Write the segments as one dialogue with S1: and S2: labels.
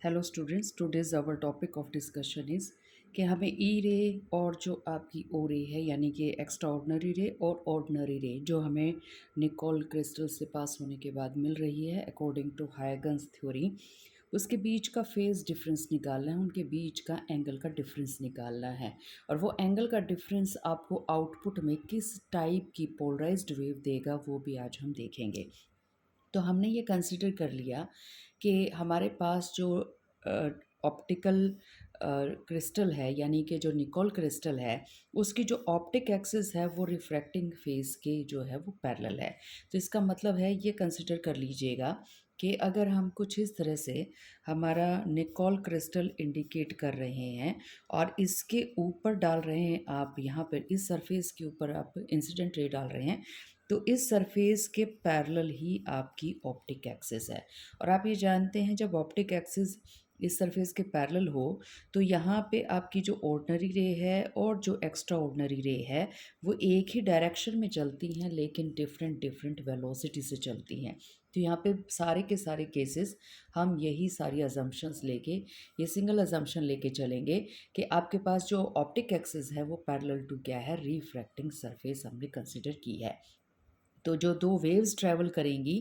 S1: Hello students, today's our topic of discussion is कि हमें ई रे और जो आपकी ओ रे है यानी कि एक्स्ट्रा ऑर्डनरी रे और ऑर्डनरी रे जो हमें निकोल क्रिस्टल से पास होने के बाद मिल रही है अकॉर्डिंग टू हाइगन्स थ्योरी, उसके बीच का फेज़ डिफरेंस निकालना है, उनके बीच का एंगल का डिफरेंस निकालना है। और वो एंगल का डिफरेंस आपको आउटपुट में किस टाइप की पोलराइज्ड वेव देगा वो भी आज हम देखेंगे। तो हमने ये कंसिडर कर लिया कि हमारे पास जो ऑप्टिकल क्रिस्टल है यानी कि जो निकोल क्रिस्टल है उसकी जो ऑप्टिक एक्सिस है वो रिफ्रैक्टिंग फेस के जो है वो पैरेलल है। तो इसका मतलब है ये कंसिडर कर लीजिएगा कि अगर हम कुछ इस तरह से हमारा निकोल क्रिस्टल इंडिकेट कर रहे हैं और इसके ऊपर डाल रहे हैं, आप यहाँ पर इस सरफेस के ऊपर आप इंसिडेंट रे डाल रहे हैं, तो इस सरफेस के पैरेलल ही आपकी ऑप्टिक एक्सिस है। और आप ये जानते हैं जब ऑप्टिक एक्सिस इस सरफेस के पैरेलल हो तो यहाँ पे आपकी जो ऑर्डिनरी रे है और जो एक्स्ट्रा ऑर्डिनरी रे है वो एक ही डायरेक्शन में चलती हैं लेकिन डिफरेंट डिफरेंट वेलोसिटी से चलती हैं। तो यहाँ पे सारे के सारे केसेस हम यही सारी अजम्पशंस लेके, ये सिंगल अजम्पशन लेके चलेंगे कि आपके पास जो ऑप्टिक एक्सिस है वो पैरेलल टू क्या है, रिफ्रैक्टिंग सरफेस हमने कंसिडर की है। तो जो दो वेव्स ट्रैवल करेंगी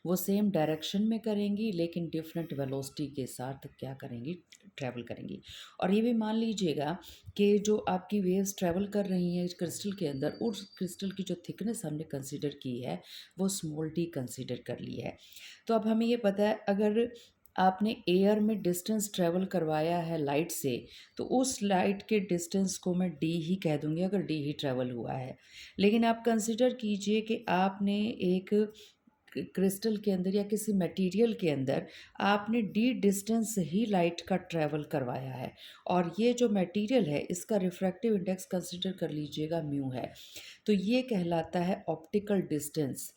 S1: वो सेम डायरेक्शन में करेंगी लेकिन डिफरेंट वेलोसिटी के साथ क्या करेंगी, ट्रैवल करेंगी। और ये भी मान लीजिएगा कि जो आपकी वेव्स ट्रैवल कर रही हैं क्रिस्टल के अंदर, उस क्रिस्टल की जो थिकनेस हमने कंसीडर की है वो स्मॉल डी कंसीडर कर ली है। तो अब हमें ये पता है अगर आपने एयर में डिस्टेंस ट्रैवल करवाया है लाइट से तो उस लाइट के डिस्टेंस को मैं डी ही कह दूंगी अगर डी ही ट्रैवल हुआ है। लेकिन आप कंसिडर कीजिए कि आपने एक क्रिस्टल के अंदर या किसी मटेरियल के अंदर आपने डी डिस्टेंस ही लाइट का ट्रैवल करवाया है और ये जो मटेरियल है इसका रिफ्रैक्टिव इंडेक्स कंसिडर कर लीजिएगा म्यू है। तो ये कहलाता है ऑप्टिकल डिस्टेंस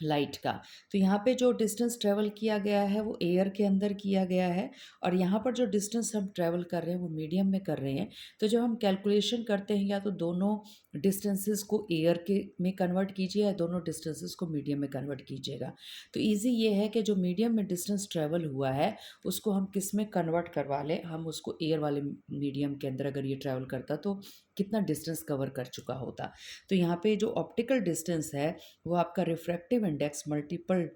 S1: लाइट का। तो यहाँ पे जो डिस्टेंस ट्रैवल किया गया है वो एयर के अंदर किया गया है और यहाँ पर जो डिस्टेंस हम ट्रैवल कर रहे हैं वो मीडियम में कर रहे हैं। तो जब हम कैलकुलेशन करते हैं या तो दोनों डिस्टेंसेस को एयर के में कन्वर्ट कीजिए या दोनों डिस्टेंसेस को मीडियम में कन्वर्ट कीजिएगा। तो ईजी ये है कि जो मीडियम में डिस्टेंस ट्रैवल हुआ है उसको हम किस में कन्वर्ट करवा लें, हम उसको एयर वाले मीडियम के अंदर अगर ये ट्रैवल करता तो कितना डिस्टेंस कवर कर चुका होता। तो यहाँ पे जो ऑप्टिकल डिस्टेंस है वो आपका refractive index multiple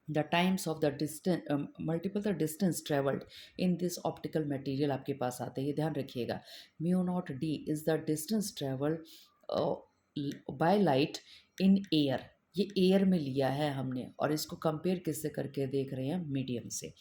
S1: the times of the distance multiple the distance travelled in this optical material आपके पास आता है। ये ध्यान रखिएगा, mu naught D is the distance travelled by light in air. ये एयर में लिया है हमने और इसको कंपेयर किससे करके देख रहे हैं, मीडियम से।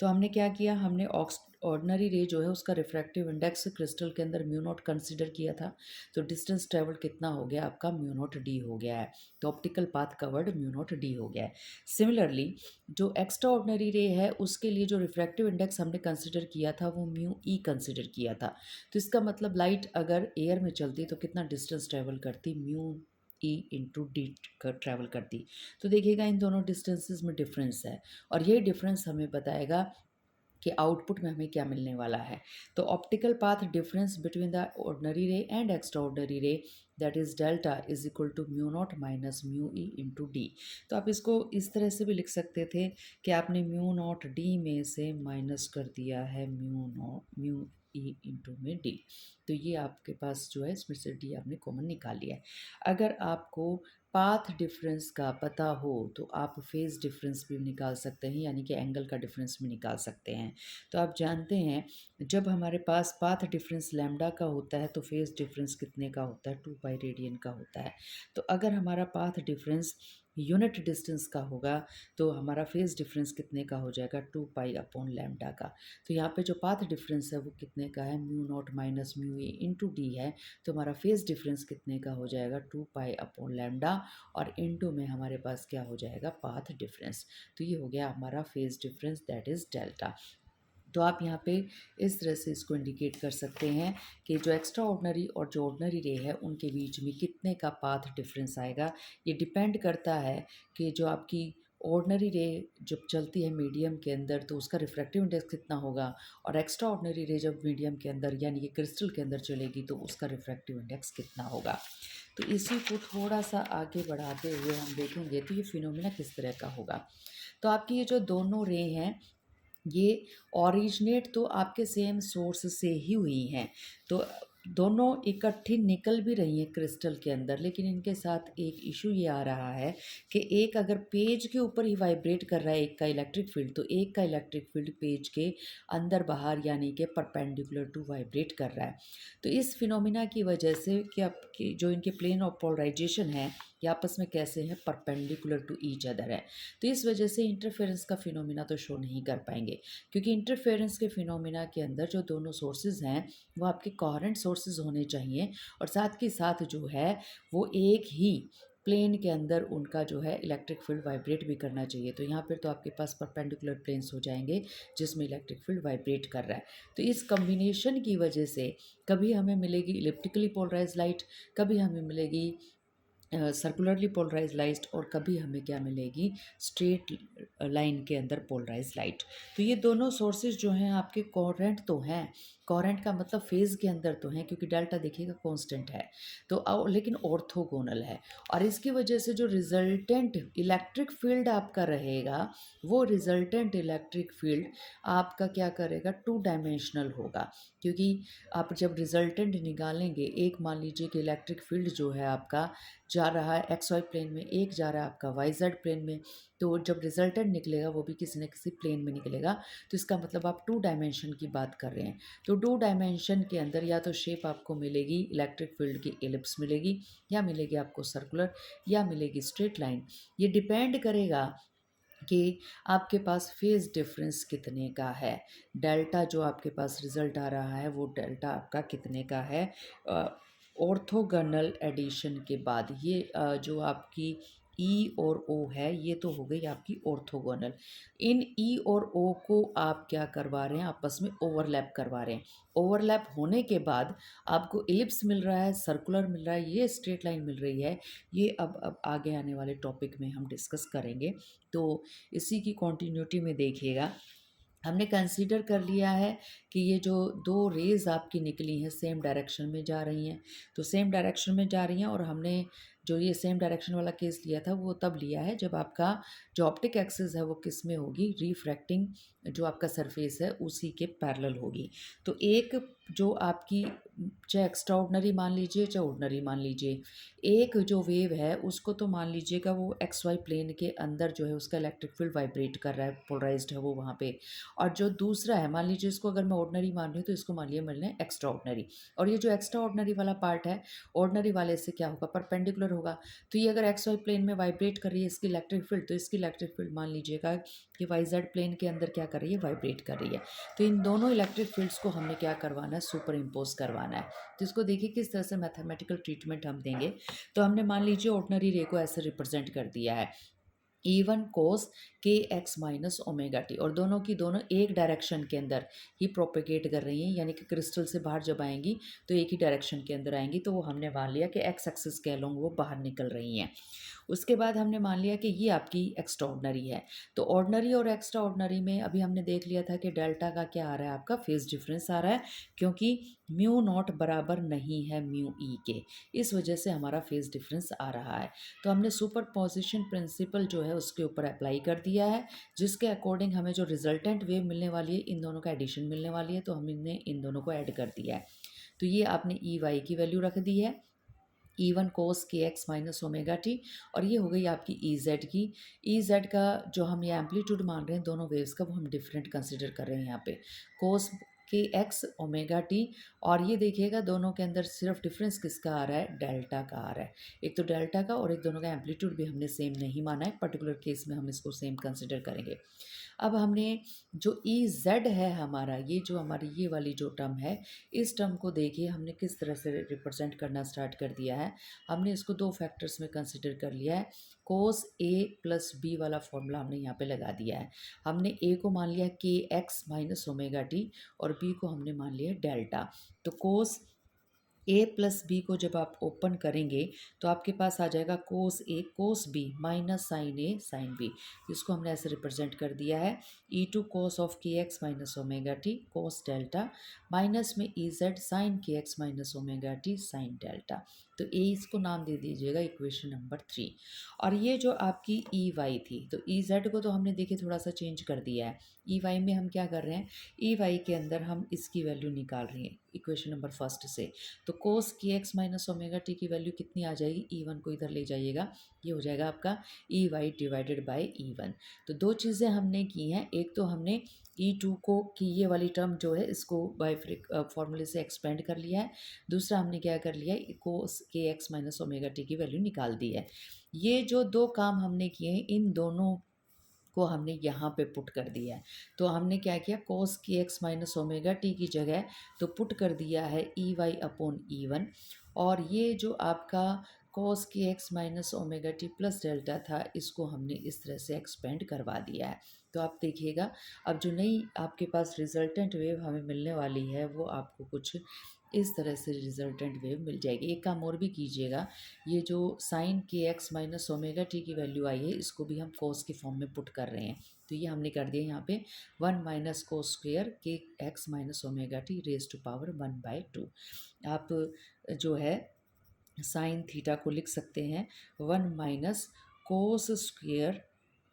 S1: तो हमने क्या किया, हमने ऑर्डिनरी रे जो है उसका रिफ्रैक्टिव इंडेक्स क्रिस्टल के अंदर म्यू नॉट कंसिडर किया था। तो डिस्टेंस ट्रेवल कितना हो गया आपका, म्यू नॉट डी हो गया है। तो optical path covered mu naught D हो गया है। सिमिलरली जो एक्स्ट्रा ऑर्डिनरी रे है उसके लिए जो रिफ्रैक्टिव इंडेक्स हमने कंसिडर किया था वो म्यू ई कंसिडर किया था। तो इसका मतलब लाइट अगर एयर में चलती तो कितना डिस्टेंस ट्रेवल करती, म्यू ई इंटू डी कर ट्रैवल करती। तो देखिएगा इन दोनों डिस्टेंसेस में डिफरेंस है और ये डिफरेंस हमें बताएगा कि आउटपुट में हमें क्या मिलने वाला है। तो optical path difference between the ordinary ray and extraordinary ray that is delta is equal to mu naught minus mu E into D. तो आप इसको इस तरह से भी लिख सकते थे कि आपने म्यू नॉट डी में से माइनस कर दिया है म्यू ई इंटू में डी। तो ये आपके पास जो है इसमें से डी आपने कॉमन निकाल लिया है। अगर आपको पाथ डिफरेंस का पता हो तो आप फेज़ डिफरेंस भी निकाल सकते हैं यानी कि एंगल का डिफरेंस भी निकाल सकते हैं। तो आप जानते हैं जब हमारे पास पाथ डिफरेंस लैम्डा का होता है तो फेज़ डिफरेंस कितने का होता है, 2 पाई रेडियन का होता है। तो अगर हमारा पाथ डिफरेंस यूनिट डिस्टेंस का होगा तो हमारा फेज़ डिफरेंस कितने का हो जाएगा, 2 पाई अपॉन लैम्डा का। तो यहाँ पे जो पाथ डिफरेंस है वो कितने का है, mu naught minus mu A into D है। तो हमारा फेज़ डिफरेंस कितने का हो जाएगा, 2 पाई अपॉन लैम्डा और इनटू में हमारे पास क्या हो जाएगा, पाथ डिफरेंस। तो ये हो गया हमारा phase difference that is delta. तो आप यहाँ पे इस तरह से इसको इंडिकेट कर सकते हैं कि जो एक्स्ट्रा ऑर्डिनरी और जो ऑर्डिनरी रे है उनके बीच में कितने का पाथ डिफरेंस आएगा। ये डिपेंड करता है कि जो आपकी ऑर्डिनरी रे जब चलती है मीडियम के अंदर तो उसका रिफ्रैक्टिव इंडेक्स कितना होगा और एक्स्ट्रा ऑर्डिनरी रे जब मीडियम के अंदर यानी कि क्रिस्टल के अंदर चलेगी तो उसका रिफ्रैक्टिव इंडेक्स कितना होगा। तो इसी को थोड़ा सा आगे बढ़ाते हुए हम देखेंगे तो ये फिनोमिना किस तरह का होगा। तो आपकी ये जो दोनों रे हैं ये ओरिजिनेट तो आपके सेम सोर्स से ही हुई हैं। तो दोनों इकट्ठी निकल भी रही हैं क्रिस्टल के अंदर, लेकिन इनके साथ एक इशू ये आ रहा है कि एक अगर पेज के ऊपर ही वाइब्रेट कर रहा है एक का इलेक्ट्रिक फील्ड, तो एक का इलेक्ट्रिक फील्ड पेज के अंदर बाहर यानी कि परपेंडिकुलर टू वाइब्रेट कर रहा है। तो इस फिनोमिना की वजह से कि आपकी जो इनके प्लेन ऑफ पोलराइजेशन है ये आपस में कैसे हैं, परपेंडिकुलर टू ईच अदर है। तो इस वजह से इंटरफेरेंस का फिनोमिना तो शो नहीं कर पाएंगे, क्योंकि इंटरफेरेंस के फिनोमिना के अंदर जो दोनों सोर्सेज हैं वो आपके कोहेरेंट सोर्सेज होने चाहिए, और साथ के साथ जो है वो एक ही प्लेन के अंदर उनका जो है इलेक्ट्रिक फील्ड वाइब्रेट भी करना चाहिए। तो यहाँ पर तो आपके पास परपेंडिकुलर प्लेन्स हो जाएंगे जिसमें इलेक्ट्रिक फील्ड वाइब्रेट कर रहा है। तो इस कम्बिनेशन की वजह से कभी हमें मिलेगी इलिप्टिकली पोलराइज लाइट, कभी हमें मिलेगी सर्कुलरली पोलराइज्ड, और कभी हमें क्या मिलेगी, स्ट्रेट लाइन के अंदर पोलराइज लाइट। तो ये दोनों सोर्सेज जो हैं आपके कोहेरेंट तो हैं, कोहेरेंट का मतलब फेज़ के अंदर तो हैं, क्योंकि डेल्टा देखिएगा कांस्टेंट है। तो लेकिन ऑर्थोगोनल है, और इसकी वजह से जो रिजल्टेंट इलेक्ट्रिक फील्ड आपका रहेगा, वो रिजल्टेंट इलेक्ट्रिक फील्ड आपका क्या करेगा, टू डायमेंशनल होगा। क्योंकि आप जब रिजल्टेंट निकालेंगे, एक मान लीजिए कि इलेक्ट्रिक फील्ड जो है आपका जा रहा है एक्स वाई प्लेन में, एक जा रहा है आपका वाई जेड प्लेन में, तो जब रिजल्टेंट निकलेगा वो भी किसी न किसी प्लेन में निकलेगा। तो इसका मतलब आप टू डायमेंशन की बात कर रहे हैं। तो टू डायमेंशन के अंदर या तो शेप आपको मिलेगी इलेक्ट्रिक फील्ड की एलिप्स मिलेगी, या मिलेगी आपको सर्कुलर, या मिलेगी स्ट्रेट लाइन। ये डिपेंड करेगा कि आपके पास फेज़ डिफरेंस कितने का है। डेल्टा जो आपके पास रिज़ल्ट आ रहा है वो डेल्टा आपका कितने का है। ऑर्थोगोनल एडिशन के बाद ये जो आपकी ई और ओ है ये तो हो गई आपकी ऑर्थोगोनल। इन ई और ओ को आप क्या करवा रहे हैं, आपस में ओवरलैप करवा रहे हैं। ओवरलैप होने के बाद आपको इलिप्स मिल रहा है, सर्कुलर मिल रहा है, ये स्ट्रेट लाइन मिल रही है। ये अब आगे आने वाले टॉपिक में हम डिस्कस करेंगे। तो इसी की कॉन्टिन्यूटी में देखिएगा, हमने कंसीडर कर लिया है कि ये जो दो रेज़ आपकी निकली हैं सेम डायरेक्शन में जा रही हैं, तो सेम डायरेक्शन में जा रही हैं, और हमने जो ये सेम डायरेक्शन वाला केस लिया था वो तब लिया है जब आपका जो ऑप्टिक एक्सिस है वो किस में होगी, रिफ्रैक्टिंग जो आपका सरफेस है उसी के पैरेलल होगी। तो एक जो आपकी चाहे एक्स्ट्रा ऑर्डिनरी मान लीजिए चाहे ऑर्डिनरी मान लीजिए, एक जो वेव है उसको तो मान लीजिएगा वो एक्स वाई प्लेन के अंदर जो है उसका इलेक्ट्रिक फील्ड वाइब्रेट कर रहा है, पोलराइज्ड है वो वहाँ पे। और जो दूसरा है, मान लीजिए इसको अगर मैं ऑर्डिनरी मान रही हूँ तो इसको मान लिया मैंने एक्स्ट्रा ऑर्डिनरी, और ये जो एक्स्ट्रा ऑर्डिनरी वाला पार्ट है, ऑर्डिनरी वाले से क्या होगा, परपेंडिकुलर होगा। तो ये अगर एक्स वाई प्लेन में वाइब्रेट कर रही है इसकी इलेक्ट्रिक फील्ड, तो इसकी इलेक्ट्रिक फील्ड मान लीजिएगा कि वाई जेड प्लेन के अंदर क्या कर रही है, वाइब्रेट कर रही है। तो इन दोनों इलेक्ट्रिक फील्ड्स को हमने क्या करवाना है, सुपर इम्पोज करवाना है। तो इसको देखिए किस तरह से मैथमेटिकल ट्रीटमेंट हम देंगे। तो हमने मान लीजिए ऑर्डिनरी रे को ऐसे रिप्रेजेंट कर दिया है, E1 कोस के एक्स माइनस ओमेगा टी, और दोनों की दोनों एक डायरेक्शन के अंदर ही प्रोपेगेट कर रही हैं, यानी कि क्रिस्टल से बाहर जब आएंगी तो एक ही डायरेक्शन के अंदर आएंगी। तो वो हमने मान लिया कि एक्स एक्सिस के अलोंग वो बाहर निकल रही हैं। उसके बाद हमने मान लिया कि ये आपकी एक्स्ट्रा ऑर्डिनरी है। तो ऑर्डिनरी और एक्स्ट्रा ऑर्डिनरी में अभी हमने देख लिया था कि डेल्टा का क्या आ रहा है, आपका फेज डिफरेंस आ रहा है, क्योंकि म्यू नॉट बराबर नहीं है म्यू ई के, इस वजह से हमारा फेज डिफरेंस आ रहा है। तो हमने सुपर पोजिशन प्रिंसिपल जो है उसके ऊपर अप्लाई कर दिया है, जिसके अकॉर्डिंग हमें जो रिजल्टेंट वेव मिलने वाली है इन दोनों का एडिशन मिलने वाली है, तो हमने इन दोनों को ऐड कर दिया है। तो ये आपने ई वाई की वैल्यू रख दी है, E1 कोस के एक्स माइनस ओमेगा टी, और ये हो गई आपकी ई जेड की। ई जेड का जो हम ये एम्पलीट्यूड मान रहे हैं दोनों वेव्स का, वो हम डिफरेंट कंसिडर कर रहे हैं यहाँ पे, कोस के एक्स ओमेगा टी। और ये देखिएगा दोनों के अंदर सिर्फ डिफरेंस किसका आ रहा है, डेल्टा का आ रहा है। एक तो डेल्टा का, और एक दोनों का एम्पलीट्यूड भी हमने सेम नहीं माना है, पर्टिकुलर केस में हम इसको सेम कंसिडर करेंगे। अब हमने जो ई जेड है हमारा, ये जो हमारी ये वाली जो टर्म है, इस टर्म को देखिए हमने किस तरह से रिप्रेजेंट करना स्टार्ट कर दिया है। हमने इसको दो फैक्टर्स में कंसिडर कर लिया है। कोस ए प्लस बी वाला फॉर्मूला हमने यहाँ पे लगा दिया है। हमने ए को मान लिया के एक्स माइनस ओमेगा टी, और बी को हमने मान लिया डेल्टा। तो कोस ए प्लस बी को जब आप ओपन करेंगे तो आपके पास आ जाएगा कोस ए कोस बी माइनस साइन ए साइन बी। इसको हमने ऐसे रिप्रेजेंट कर दिया है ई टू कोस ऑफ के एक्स माइनस ओमेगा टी कोस डेल्टा माइनस में ई जेड साइन के X minus omega T sine delta. तो ए इसको नाम दे दीजिएगा इक्वेशन नंबर 3। और ये जो आपकी ई वाई थी, तो ई जेड को तो हमने देखिए थोड़ा सा चेंज कर दिया है। ई वाई में हम क्या कर रहे हैं, ई वाई के अंदर हम इसकी वैल्यू निकाल रहे हैं इक्वेशन नंबर फर्स्ट से। तो कोस K X minus omega T की वैल्यू कितनी आ जाएगी, ई वन को इधर ले जाइएगा, ये हो जाएगा आपका E Y divided by E one. तो दो चीज़ें हमने की हैं, एक तो हमने ई टू को की ये वाली टर्म जो है इसको बाय फॉर्मूले से एक्सपेंड कर लिया है। दूसरा हमने क्या कर लिया है, कोस के एक्स माइनस ओमेगा टी की वैल्यू निकाल दी है। ये जो दो काम हमने किए हैं, इन दोनों को हमने यहाँ पे पुट कर दिया है। तो हमने क्या किया, कोस K X minus omega T की जगह तो पुट कर दिया है E Y upon E one. और ये जो आपका cos K X minus omega T plus delta था, इसको हमने इस तरह से एक्सपेंड करवा दिया है। तो आप देखिएगा अब जो नई आपके पास रिजल्टेंट वेव हमें मिलने वाली है, वो आपको कुछ इस तरह से रिजल्टेंट वेव मिल जाएगी। एक काम और भी कीजिएगा, ये जो साइन के एक्स माइनस ओमेगा टी की वैल्यू आई है, इसको भी हम कोस के फॉर्म में पुट कर रहे हैं। तो ये हमने कर दिया यहाँ पे 1 minus cos square K X minus omega T raise to power 1/2। आप जो है साइन थीटा को लिख सकते हैं 1 minus cos square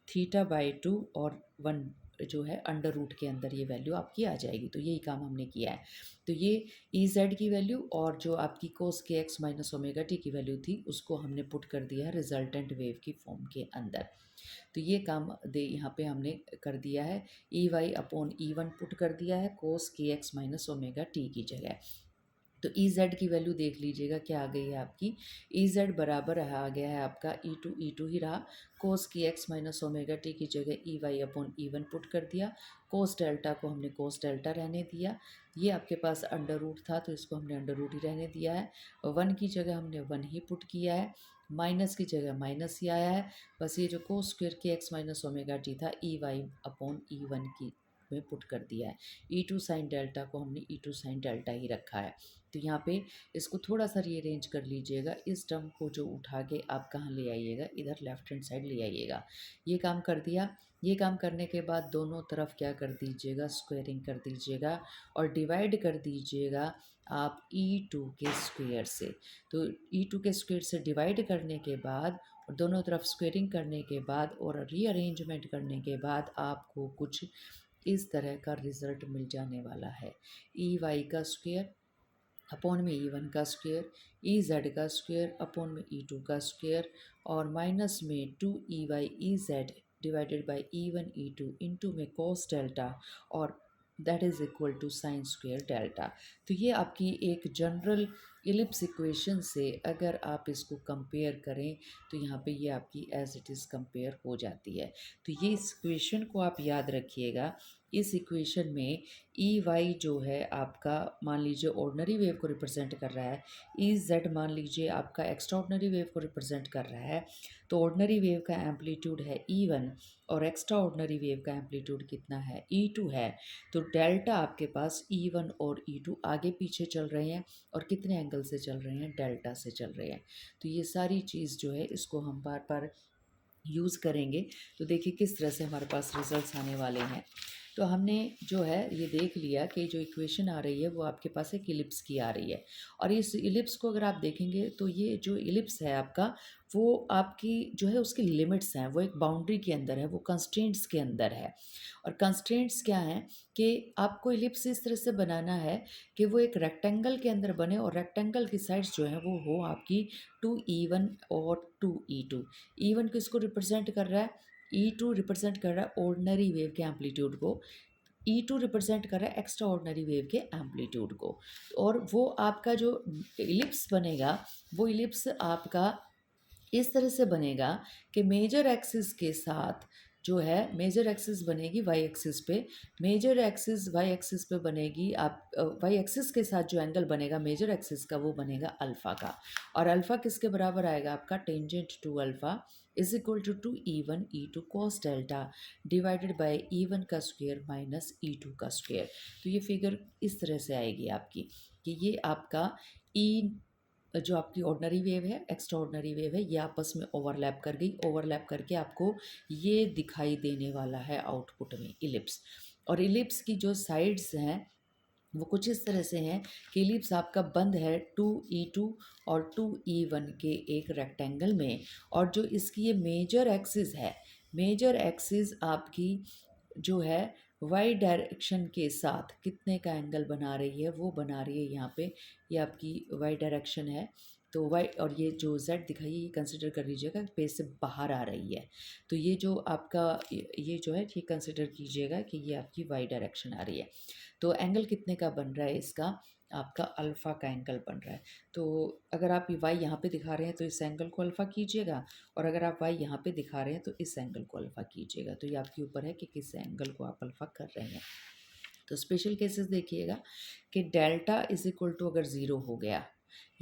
S1: theta by 2 और 1 जो है अंडर रूट के अंदर ये वैल्यू आपकी आ जाएगी। तो यही काम हमने किया है। तो ये ई जेड की वैल्यू और जो आपकी कोस के एक्स माइनस ओमेगा टी की वैल्यू थी, उसको हमने पुट कर दिया है रिजल्टेंट वेव की फॉर्म के अंदर। तो ये काम दे यहाँ पे हमने कर दिया है, E Y upon E one put कर दिया है कोस के एक्स माइनस ओमेगा टी की जगह। तो ई जेड की वैल्यू देख लीजिएगा क्या आ गई है आपकी, ई जेड बराबर आ गया है आपका ई टू ही रहा। कोस K X minus omega T की जगह E Y upon E one put कर दिया। कोस डेल्टा को हमने कोस डेल्टा रहने दिया। ये आपके पास अंडर रूट था तो इसको हमने अंडर रूट ही रहने दिया है। वन की जगह हमने वन ही पुट किया है, माइनस की जगह माइनस ही आया है। बस ये जो cos square K X minus omega T था, E Y upon E one की में पुट कर दिया है। ई टू साइन डेल्टा को हमने ई टू साइन डेल्टा ही रखा है। तो यहाँ पे इसको थोड़ा सा रीअरेंज कर लीजिएगा, इस टर्म को जो उठा के आप कहाँ ले आइएगा, इधर लेफ्ट हैंड साइड ले आइएगा। ये काम कर दिया। ये काम करने के बाद दोनों तरफ क्या कर दीजिएगा, स्क्वेयरिंग कर दीजिएगा और डिवाइड कर दीजिएगा आप ई टू के स्क्वेयर से। तो ई टू के स्क्वेयर से डिवाइड करने के बाद और दोनों तरफ स्क्वेयरिंग करने के बाद और रीअरेंजमेंट करने के बाद आपको कुछ इस तरह का रिज़ल्ट मिल जाने वाला है। ई वाई का स्क्वेयर अपॉन में ई वन का स्क्वेयर, ई जेड का स्क्वेयर अपॉन में ई टू का स्क्वेयर और माइनस में 2 E Y E Z divided by E one E two into में कोस डेल्टा और that is equal to sine square delta. तो ये आपकी एक जनरल इलिप्स इक्वेशन से अगर आप इसको कंपेयर करें तो यहाँ पे ये आपकी एज इट इज़ कंपेयर हो जाती है। तो ये इस इक्वेशन को आप याद रखिएगा। इस इक्वेशन में ई वाई जो है आपका मान लीजिए ऑर्डिनरी वेव को रिप्रेजेंट कर रहा है, ई जेड मान लीजिए आपका एक्स्ट्राऑर्डिनरी वेव को रिप्रेजेंट कर रहा है। तो ऑर्डिनरी वेव का एम्पलीट्यूड है ई वन और एक्स्ट्रा ऑर्डिनरी वेव का एम्पलीट्यूड कितना है, ई टू है। तो डेल्टा आपके पास ई वन और ई टू आगे पीछे चल रहे हैं और कितने एंगल से चल रहे हैं, डेल्टा से चल रहे हैं। तो ये सारी चीज़ जो है इसको हम बार बार यूज़ करेंगे तो देखिए किस तरह से हमारे पास रिजल्ट्स आने वाले हैं। तो हमने जो है ये देख लिया कि जो इक्वेशन आ रही है वो आपके पास एक इलिप्स की आ रही है। और इस इलिप्स को अगर आप देखेंगे तो ये जो इलिप्स है आपका, वो आपकी जो है उसकी लिमिट्स हैं, वो एक बाउंड्री के अंदर है, वो कंस्ट्रेंट्स के अंदर है। और कंस्ट्रेंट्स क्या हैं कि आपको इलिप्स इस तरह से बनाना है कि वो एक रेक्टेंगल के अंदर बने और रेक्टेंगल की साइड्स जो है वो हो आपकी 2 ई वन और 2 ई टू। ई वन किसको रिप्रेजेंट कर रहा है, ई टू रिप्रेजेंट कर रहा है ऑर्डिनरी वेव के एम्पलीट्यूड को, ई टू रिप्रेजेंट कर रहा है एक्स्ट्रा ऑर्डिनरी वेव के एम्पलीट्यूड को। और वो आपका जो इलिप्स बनेगा, वो इलिप्स आपका इस तरह से बनेगा कि मेजर एक्सिस के साथ जो है मेजर एक्सिस बनेगी वाई एक्सिस पे। मेजर एक्सिस वाई एक्सिस पे बनेगी, आप वाई एक्सिस के साथ जो एंगल बनेगा मेजर एक्सिस का वो बनेगा अल्फ़ा का। और अल्फ़ा किसके बराबर आएगा आपका, tangent two alpha is equal to E two cos delta divided by ई1 का स्क्वायर माइनस ई2 का स्क्वायर। तो ये फिगर इस तरह से आएगी आपकी कि ये आपका ई जो आपकी ऑर्डिनरी वेव है, एक्स्ट्रा ऑर्डिनरी वेव है, ये आपस में ओवरलैप कर गई, ओवरलैप करके आपको ये दिखाई देने वाला है आउटपुट में इलिप्स। और इलिप्स की जो साइड्स हैं वो कुछ इस तरह से हैं कि इलिप्स आपका बंद है 2E2 और 2E1 के एक रेक्टेंगल में। और जो इसकी ये मेजर एक्सिस है, मेजर एक्सिस आपकी जो है वाई डायरेक्शन के साथ कितने का एंगल बना रही है, वो बना रही है यहाँ पे, ये आपकी वाई डायरेक्शन है। तो वाई और ये जो जेड दिखाई है ये कंसिडर कर लीजिएगा पेज से बाहर आ रही है। तो ये जो आपका ये जो है ये कंसिडर कीजिएगा कि ये आपकी वाई डायरेक्शन आ रही है। तो एंगल कितने का बन रहा है इसका, आपका अल्फ़ा का एंगल बन रहा है। तो अगर आप ये वाई यहाँ पे दिखा रहे हैं तो इस एंगल को अल्फ़ा कीजिएगा, और अगर आप वाई यहाँ पे दिखा रहे हैं तो इस एंगल को अल्फ़ा कीजिएगा। तो ये आपके ऊपर है कि किस एंगल को आप अल्फ़ा कर रहे हैं। तो स्पेशल केसेस देखिएगा कि डेल्टा इज इक्वल टू अगर ज़ीरो हो गया,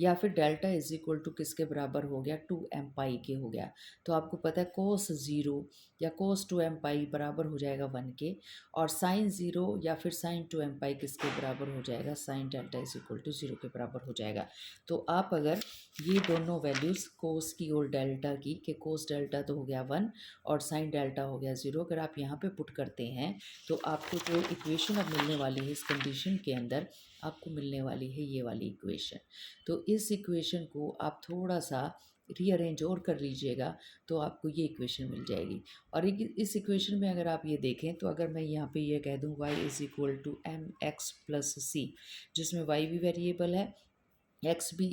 S1: या फिर डेल्टा इज इक्वल टू किसके बराबर हो गया, 2m पाई के हो गया, तो आपको पता है कोस ज़ीरो या कोस 2m पाई बराबर हो जाएगा 1 के। और साइन ज़ीरो या फिर साइन 2m पाई किसके बराबर हो जाएगा, sine delta is equal to zero के बराबर हो जाएगा। तो आप अगर ये दोनों वैल्यूज़ कोस की और डेल्टा की, कि कोस डेल्टा तो हो गया 1 और साइन डेल्टा हो गया 0, अगर आप यहाँ पे पुट करते हैं तो आपको जो इक्वेशन अब मिलने वाली है इस कंडीशन के अंदर, आपको मिलने वाली है ये वाली इक्वेशन। तो इस इक्वेशन को आप थोड़ा सा रीअरेंज और कर लीजिएगा तो आपको ये इक्वेशन मिल जाएगी। और इस इक्वेशन में अगर आप ये देखें तो अगर मैं यहाँ पे ये कह दूँ y is equal to m x plus c, जिसमें y भी वेरिएबल है, एक्स भी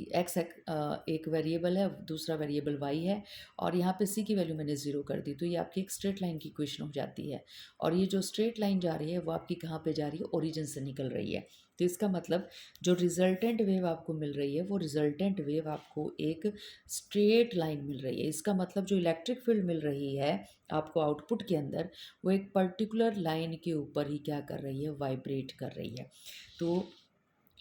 S1: एक वेरिएबल है, दूसरा वेरिएबल वाई है, और यहाँ पे सी की वैल्यू मैंने ज़ीरो कर दी, तो ये आपकी एक स्ट्रेट लाइन की इक्वेशन हो जाती है। और ये जो स्ट्रेट लाइन जा रही है वो आपकी कहाँ पे जा रही है, ओरिजिन से निकल रही है। तो इसका मतलब जो रिजल्टेंट वेव आपको मिल रही है वो रिजल्टेंट वेव आपको एक स्ट्रेट लाइन मिल रही है। इसका मतलब जो इलेक्ट्रिक फील्ड मिल रही है आपको आउटपुट के अंदर, वो एक पर्टिकुलर लाइन के ऊपर ही क्या कर रही है, वाइब्रेट कर रही है। तो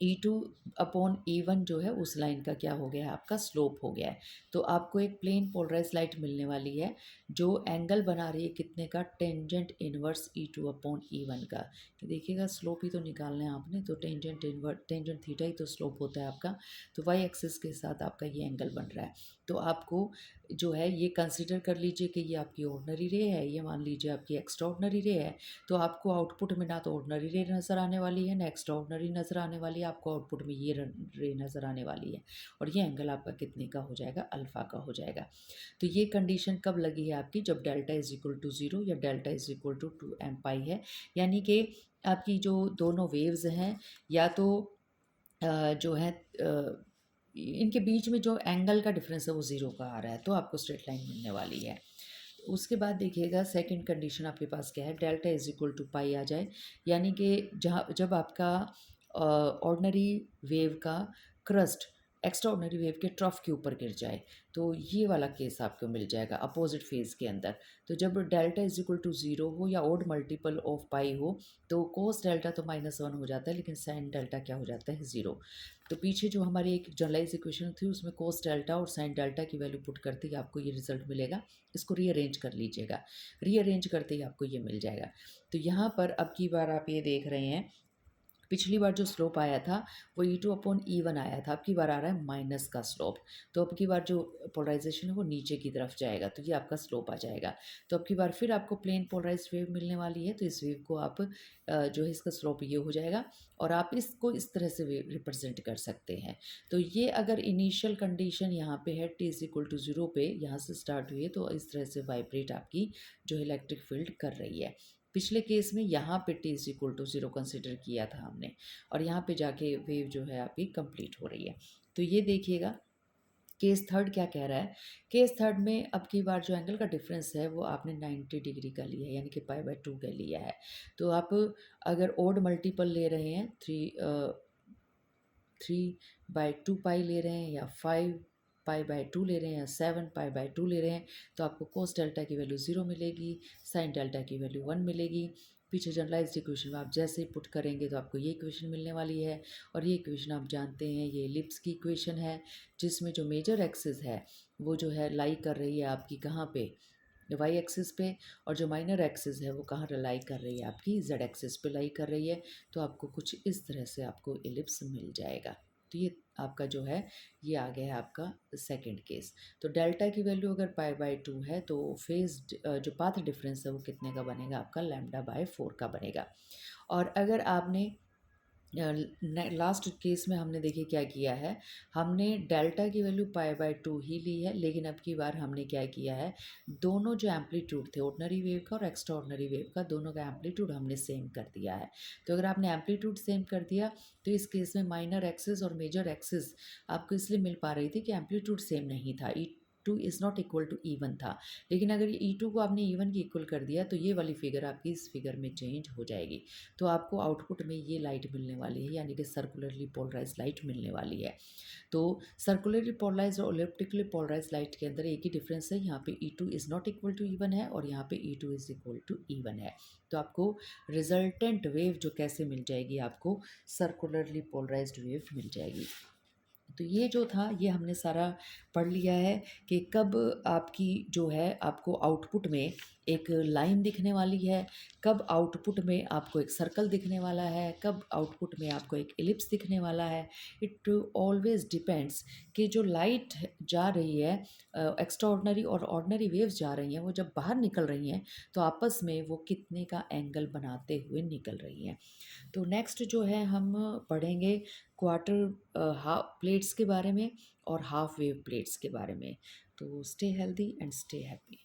S1: E2/E1 जो है उस लाइन का क्या हो गया है, आपका स्लोप हो गया है। तो आपको एक प्लेन पोलराइज लाइट मिलने वाली है जो एंगल बना रही है कितने का, टेंजेंट इनवर्स E2/E1 का। कि देखिएगा स्लोप ही तो निकालना है आपने, तो टेंजेंट थीटा ही तो स्लोप होता है आपका। तो वाई एक्सिस के साथ आपका ये एंगल बन रहा है। तो आपको जो है ये कंसिडर कर लीजिए कि ये आपकी ऑर्डिनरी रे है, ये मान लीजिए आपकी एक्स्ट्रा ऑर्डिनरी रे है। तो आपको आउटपुट में ना तो ऑर्डिनरी रे नज़र आने वाली है ना एक्स्ट्रा ऑर्डिनरी नज़र आने वाली है, आपको आउटपुट में ये रे नज़र आने वाली है। और ये एंगल आपका कितने का हो जाएगा, अल्फ़ा का हो जाएगा। तो ये कंडीशन कब लगी है आपकी, जब delta is equal to zero या delta is equal to 2m pi है। यानी कि आपकी जो दोनों वेव्स हैं, या तो जो है इनके बीच में जो एंगल का डिफरेंस है वो ज़ीरो का आ रहा है, तो आपको स्ट्रेट लाइन मिलने वाली है। उसके बाद देखिएगा सेकंड कंडीशन आपके पास क्या है, डेल्टा इज इक्वल टू पाई आ जाए, यानी कि जहाँ जब आपका ऑर्डिनरी वेव का क्रस्ट एक्स्ट्रा ऑर्डिनरी वेव के ट्रफ के ऊपर गिर जाए, तो ये वाला केस आपको मिल जाएगा अपोजिट फेज के अंदर। तो जब delta is equal to zero हो या ओड मल्टीपल ऑफ पाई हो, तो कोस डेल्टा तो -1 हो जाता है, लेकिन साइन डेल्टा क्या हो जाता है, ज़ीरो। तो पीछे जो हमारी एक जनरलाइज इक्वेशन थी उसमें कोस डेल्टा और साइन डेल्टा की वैल्यू पुट करते ही आपको ये रिजल्ट मिलेगा। इसको रीअरेंज कर लीजिएगा, रीअरेंज करते ही आपको ये मिल जाएगा। तो यहाँ पर अब की बार आप ये देख रहे हैं, पिछली बार जो स्लोप आया था वो E2/E1 आया था, अब की बार आ रहा है माइनस का स्लोप। तो अब की बार जो पोलराइजेशन है वो नीचे की तरफ जाएगा, तो ये आपका स्लोप आ जाएगा। तो अब की बार फिर आपको प्लेन पोलराइज वेव मिलने वाली है, तो इस वेव को आप जो है इसका स्लोप ये हो जाएगा, और आप इसको इस तरह से रिप्रेजेंट कर सकते हैं। तो ये अगर इनिशियल कंडीशन यहाँ पे है t is equal to zero पे, यहाँ से स्टार्ट हुई है, तो इस तरह से वाइब्रेट आपकी जो इलेक्ट्रिक फील्ड कर रही है। पिछले केस में यहाँ पे t is equal to zero consider किया था हमने, और यहाँ पे जाके वेव जो है आपकी कंप्लीट हो रही है। तो ये देखिएगा केस थर्ड क्या कह रहा है। केस थर्ड में अब की बार जो एंगल का डिफरेंस है वो आपने 90 डिग्री का लिया है, यानी कि पाई/2 का लिया है। तो आप अगर ओड मल्टीपल ले रहे हैं, 3/2 पाई ले रहे हैं या 5 पाई/2 ले रहे हैं या 7 पाई/2 ले रहे हैं तो आपको कॉस डेल्टा की वैल्यू 0 मिलेगी, साइन डेल्टा की वैल्यू 1 मिलेगी। पीछे जनरलाइज्ड इक्वेशन में आप जैसे ही पुट करेंगे तो आपको ये इक्वेशन मिलने वाली है। और ये इक्वेशन आप जानते हैं ये एलिप्स की इक्वेशन है, जिसमें जो मेजर एक्सिस है वो जो है लाई कर रही है आपकी कहाँ पे, वाई एक्सिस पे, और जो माइनर एक्सिस है वो कहाँ लाई कर रही है, आपकी जेड एक्सिस पे लाई कर रही है। तो आपको कुछ इस तरह से आपको एलिप्स मिल जाएगा। तो ये आपका जो है ये आ गया है आपका सेकंड केस। तो डेल्टा की वैल्यू अगर पाई/2 है तो फेज जो पाथ डिफरेंस है वो कितने का बनेगा, आपका λ/4 का बनेगा। और अगर आपने लास्ट केस में हमने देखिए क्या किया है, हमने डेल्टा की वैल्यू पाई/2 ही ली है, लेकिन अब की बार हमने क्या किया है, दोनों जो एम्पलीट्यूड थे ऑर्डिनरी वेव का और एक्स्ट्रा ऑर्डिनरी वेव का, दोनों का एम्पलीट्यूड हमने सेम कर दिया है। तो अगर आपने एम्पलीट्यूड सेम कर दिया तो इस केस में माइनर एक्सिस और मेजर एक्सिस आपको इसलिए मिल पा रही थी कि एम्पलीट्यूड सेम नहीं था, E2 is not equal to E1 था। लेकिन अगर ये E2 को आपने E1 की इक्वल कर दिया तो ये वाली फिगर आपकी इस फिगर में चेंज हो जाएगी। तो आपको आउटपुट में ये लाइट मिलने वाली है, यानी कि सर्कुलरली पोलराइज लाइट मिलने वाली है। तो सर्कुलरली पोलराइज और इलिप्टिकली पोलराइज लाइट के अंदर एक ही डिफरेंस है, यहाँ पे E2 is not equal to E1 है और यहाँ पे E2 is equal to E1 है। तो आपको रिजल्टेंट वेव जो कैसे मिल जाएगी, आपको सर्कुलरली पोलराइज्ड वेव मिल जाएगी। तो ये जो था ये हमने सारा पढ़ लिया है कि कब आपकी जो है आपको आउटपुट में एक लाइन दिखने वाली है, कब आउटपुट में आपको एक सर्कल दिखने वाला है, कब आउटपुट में आपको एक एलिप्स दिखने वाला है। इट ऑलवेज डिपेंड्स कि जो लाइट जा रही है, एक्स्ट्रा ऑर्डिनरी और ऑर्डिनरी वेव्स जा रही हैं, वो जब बाहर निकल रही हैं तो आपस में वो कितने का एंगल बनाते हुए निकल रही हैं। तो नेक्स्ट जो है हम पढ़ेंगे क्वार्टर हाफ प्लेट्स के बारे में और हाफ वेव प्लेट्स के बारे में। तो stay healthy and stay happy.